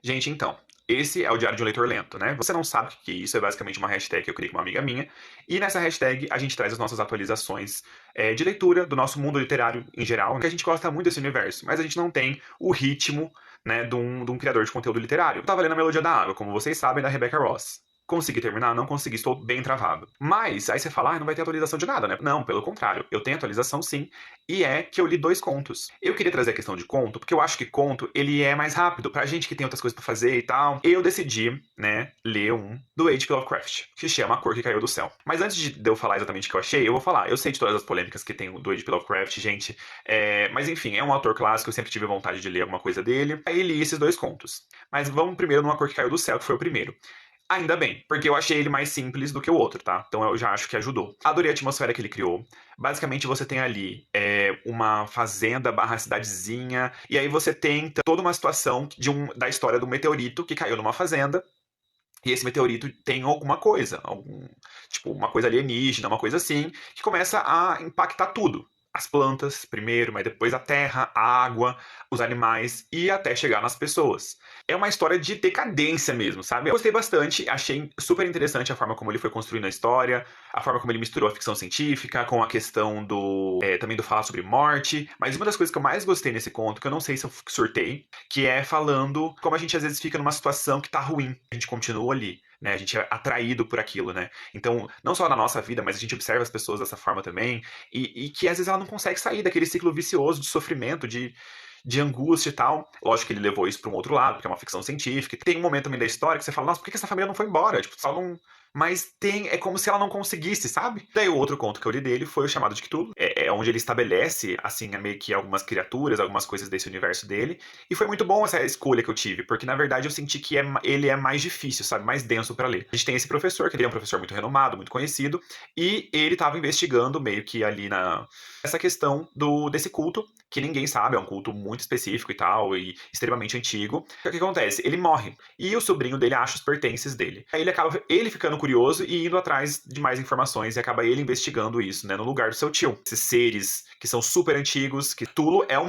Gente, então, esse é o Diário de um Leitor Lento, né? Você não sabe o que é isso, é basicamente uma hashtag que eu criei com uma amiga minha. E nessa hashtag a gente traz as nossas atualizações de leitura, do nosso mundo literário em geral, porque a gente gosta muito desse universo, mas a gente não tem o ritmo, né, de um criador de conteúdo literário. Eu tava lendo A Melodia da Água, como vocês sabem, da Rebecca Ross. Consegui terminar? Não consegui, estou bem travado. Mas, aí você fala, não vai ter atualização de nada, né? Não, pelo contrário, eu tenho atualização sim, e é que eu li 2 contos. Eu queria trazer a questão de conto, porque eu acho que conto, ele é mais rápido, pra gente que tem outras coisas pra fazer e tal. Eu decidi, né, ler um do H.P. Lovecraft, que se chama A Cor que Caiu do Céu. Mas antes de eu falar exatamente o que eu achei, eu vou falar. Eu sei de todas as polêmicas que tem do H.P. Lovecraft, gente, mas enfim, é um autor clássico, eu sempre tive vontade de ler alguma coisa dele. Aí li esses 2 contos. Mas vamos primeiro numa Cor que Caiu do Céu, que foi o primeiro. Ainda bem, porque eu achei ele mais simples do que o outro, tá? Então eu já acho que ajudou. Adorei a atmosfera que ele criou. Basicamente você tem ali uma fazenda barra cidadezinha, e aí você tem toda uma situação da história do meteorito que caiu numa fazenda, e esse meteorito tem alguma coisa, tipo, uma coisa alienígena, uma coisa assim, que começa a impactar tudo. As plantas, primeiro, mas depois a terra, a água, os animais e até chegar nas pessoas. É uma história de decadência mesmo, sabe? Eu gostei bastante, achei super interessante a forma como ele foi construindo a história, a forma como ele misturou a ficção científica com a questão também do falar sobre morte. Mas uma das coisas que eu mais gostei nesse conto, que eu não sei se eu surtei, que é falando como a gente às vezes fica numa situação que tá ruim. A gente continua ali, né? A gente é atraído por aquilo, né? Então, não só na nossa vida, mas a gente observa as pessoas dessa forma também, e que às vezes ela não consegue sair daquele ciclo vicioso de sofrimento, de angústia e tal. Lógico que ele levou isso para um outro lado, porque é uma ficção científica. Tem um momento também da história que você fala, nossa, por que essa família não foi embora? Tipo, só não. Mas é como se ela não conseguisse, sabe? Daí o outro conto que eu li dele foi o Chamado de Cthulhu, onde ele estabelece, assim, meio que algumas criaturas, algumas coisas desse universo dele. E foi muito bom essa escolha que eu tive, porque na verdade eu senti que ele é mais difícil, sabe? Mais denso para ler. A gente tem esse professor, que ele é um professor muito renomado, muito conhecido, e ele estava investigando meio que ali essa questão desse culto, que ninguém sabe, é um culto muito específico e tal, e extremamente antigo. O que acontece? Ele morre, e o sobrinho dele acha os pertences dele. Aí ele acaba ficando curioso e indo atrás de mais informações, e acaba ele investigando isso, né, no lugar do seu tio. Esses seres que são super antigos, que Tulo é um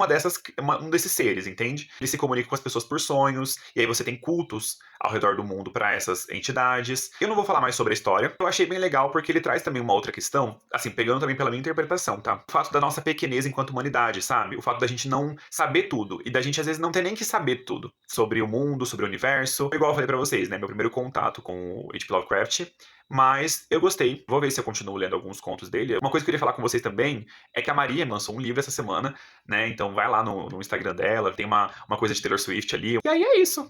desses seres, entende? Ele se comunica com as pessoas por sonhos, e aí você tem cultos ao redor do mundo para essas entidades. Eu não vou falar mais sobre a história, eu achei bem legal porque ele traz também uma outra questão, assim, pegando também pela minha interpretação, tá? O fato da nossa pequenez enquanto humanidade, sabe? O fato da gente não saber tudo, e da gente às vezes não ter nem que saber tudo sobre o mundo, sobre o universo. Igual eu falei pra vocês, né? Meu primeiro contato com o H.P. Lovecraft, mas eu gostei. Vou ver se eu continuo lendo alguns contos dele. Uma coisa que eu queria falar com vocês também é que a Maria lançou um livro essa semana, né? Então vai lá no Instagram dela, tem uma coisa de Taylor Swift ali. E aí é isso.